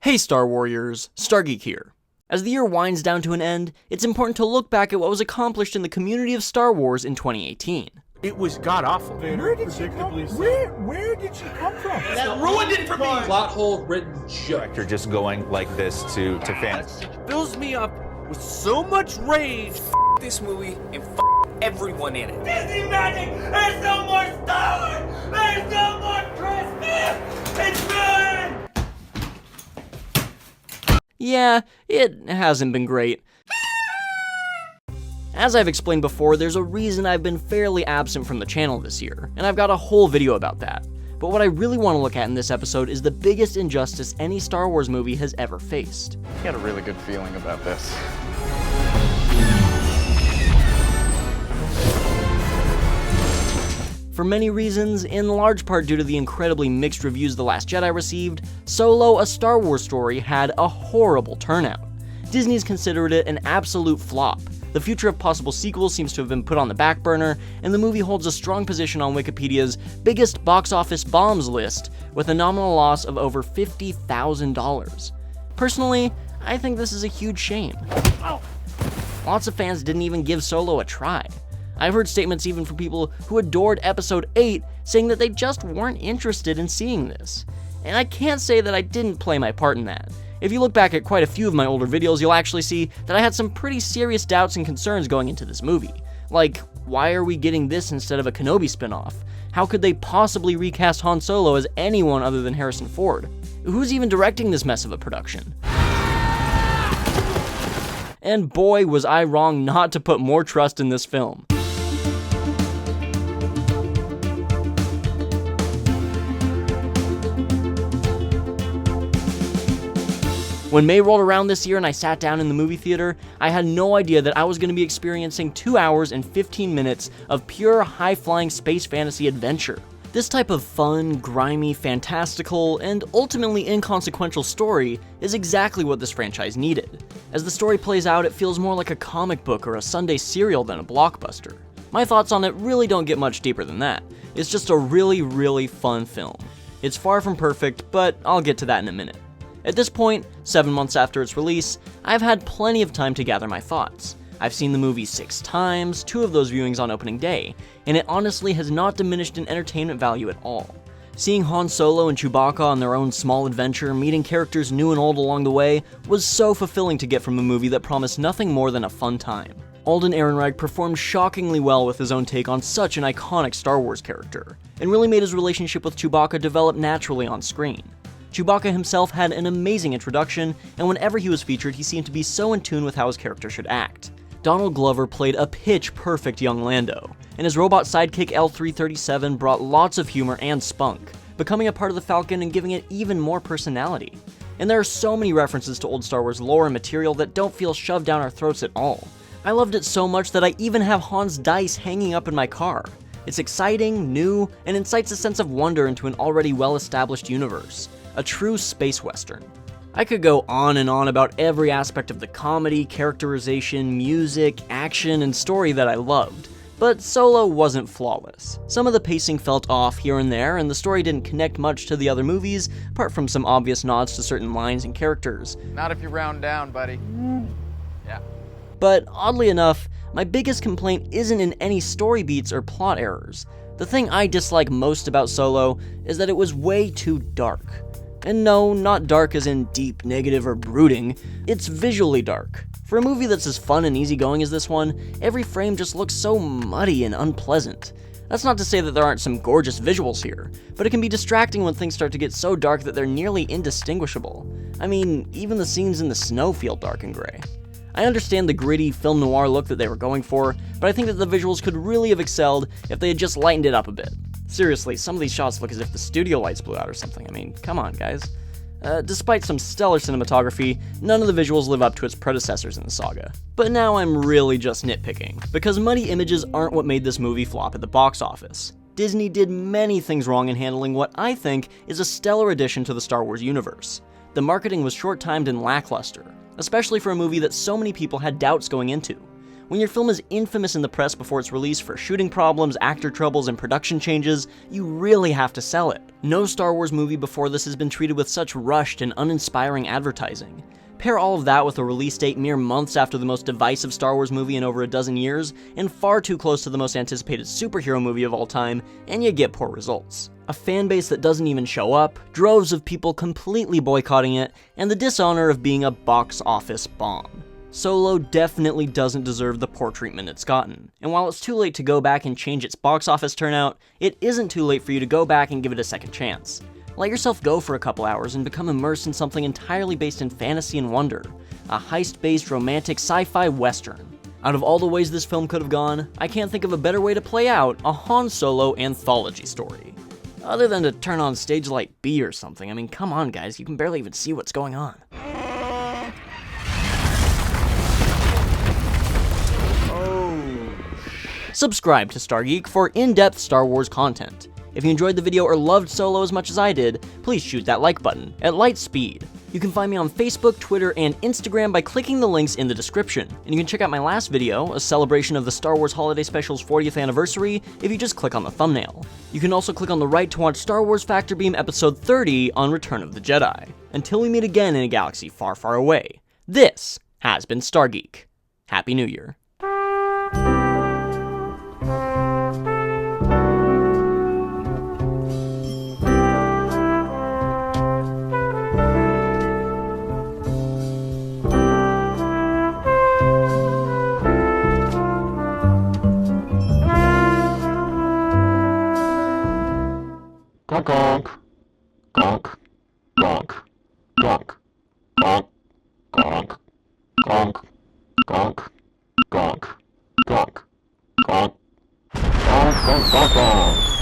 Hey Star Warriors, StarGeek here. As the year winds down to an end, it's important to look back at what was accomplished in the community of Star Wars in 2018. It was god-awful. Where did she come from? Where did she come from? That ruined it for me! Plot hole written joke. You're just going like this to fans. It fills me up with so much rage. This movie and everyone in it. Disney magic! There's no more Star Wars! There's no more Christmas! It's good! Yeah, it hasn't been great. As I've explained before, there's a reason I've been fairly absent from the channel this year, and I've got a whole video about that. But what I really want to look at in this episode is the biggest injustice any Star Wars movie has ever faced. I got a really good feeling about this. For many reasons, in large part due to the incredibly mixed reviews The Last Jedi received, Solo: A Star Wars Story had a horrible turnout. Disney's considered it an absolute flop. The future of possible sequels seems to have been put on the back burner, and the movie holds a strong position on Wikipedia's biggest box office bombs list, with a nominal loss of over $50,000. Personally, I think this is a huge shame. Lots of fans didn't even give Solo a try. I've heard statements even from people who adored Episode 8 saying that they just weren't interested in seeing this. And I can't say that I didn't play my part in that. If you look back at quite a few of my older videos, you'll actually see that I had some pretty serious doubts and concerns going into this movie. Like, why are we getting this instead of a Kenobi spinoff? How could they possibly recast Han Solo as anyone other than Harrison Ford? Who's even directing this mess of a production? And boy, was I wrong not to put more trust in this film. When May rolled around this year and I sat down in the movie theater, I had no idea that I was going to be experiencing 2 hours and 15 minutes of pure high-flying space fantasy adventure. This type of fun, grimy, fantastical, and ultimately inconsequential story is exactly what this franchise needed. As the story plays out, it feels more like a comic book or a Sunday serial than a blockbuster. My thoughts on it really don't get much deeper than that. It's just a really, really fun film. It's far from perfect, but I'll get to that in a minute. At this point, 7 months after its release, I've had plenty of time to gather my thoughts. I've seen the movie 6 times, 2 of those viewings on opening day, and it honestly has not diminished in entertainment value at all. Seeing Han Solo and Chewbacca on their own small adventure, meeting characters new and old along the way, was so fulfilling to get from a movie that promised nothing more than a fun time. Alden Ehrenreich performed shockingly well with his own take on such an iconic Star Wars character, and really made his relationship with Chewbacca develop naturally on screen. Chewbacca himself had an amazing introduction, and whenever he was featured, he seemed to be so in tune with how his character should act. Donald Glover played a pitch-perfect young Lando, and his robot sidekick L337 brought lots of humor and spunk, becoming a part of the Falcon and giving it even more personality. And there are so many references to old Star Wars lore and material that don't feel shoved down our throats at all. I loved it so much that I even have Han's dice hanging up in my car. It's exciting, new, and incites a sense of wonder into an already well-established universe. A true space western. I could go on and on about every aspect of the comedy, characterization, music, action, and story that I loved, but Solo wasn't flawless. Some of the pacing felt off here and there, and the story didn't connect much to the other movies, apart from some obvious nods to certain lines and characters. Not if you round down, buddy. Yeah. But oddly enough, my biggest complaint isn't in any story beats or plot errors. The thing I dislike most about Solo is that it was way too dark. And no, not dark as in deep, negative, or brooding, it's visually dark. For a movie that's as fun and easygoing as this one, every frame just looks so muddy and unpleasant. That's not to say that there aren't some gorgeous visuals here, but it can be distracting when things start to get so dark that they're nearly indistinguishable. I mean, even the scenes in the snow feel dark and gray. I understand the gritty film noir look that they were going for, but I think that the visuals could really have excelled if they had just lightened it up a bit. Seriously, some of these shots look as if the studio lights blew out or something. I mean, come on, guys. Despite some stellar cinematography, none of the visuals live up to its predecessors in the saga. But now I'm really just nitpicking, because muddy images aren't what made this movie flop at the box office. Disney did many things wrong in handling what I think is a stellar addition to the Star Wars universe. The marketing was short-timed and lackluster, especially for a movie that so many people had doubts going into. When your film is infamous in the press before its release for shooting problems, actor troubles, and production changes, you really have to sell it. No Star Wars movie before this has been treated with such rushed and uninspiring advertising. Pair all of that with a release date mere months after the most divisive Star Wars movie in over a dozen years, and far too close to the most anticipated superhero movie of all time, and you get poor results. A fan base that doesn't even show up, droves of people completely boycotting it, and the dishonor of being a box office bomb. Solo definitely doesn't deserve the poor treatment it's gotten, and while it's too late to go back and change its box office turnout, it isn't too late for you to go back and give it a second chance. Let yourself go for a couple hours and become immersed in something entirely based in fantasy and wonder, a heist-based romantic sci-fi western. Out of all the ways this film could have gone, I can't think of a better way to play out a Han Solo anthology story. Other than to turn on Stage Light B or something. I mean, come on guys, you can barely even see what's going on. Subscribe to StarGeek for in-depth Star Wars content. If you enjoyed the video or loved Solo as much as I did, please shoot that like button at light speed. You can find me on Facebook, Twitter, and Instagram by clicking the links in the description. And you can check out my last video, a celebration of the Star Wars Holiday Special's 40th anniversary, if you just click on the thumbnail. You can also click on the right to watch Star Wars Factor Beam Episode 30 on Return of the Jedi. Until we meet again in a galaxy far, far away, this has been StarGeek. Happy New Year. Gonk, gonk. Gonk. Gonk. Gonk. Gonk. Gonk. Gonk. Gonk. Gonk. Gonk. Gonk. Gonk. Gonk. Gonk.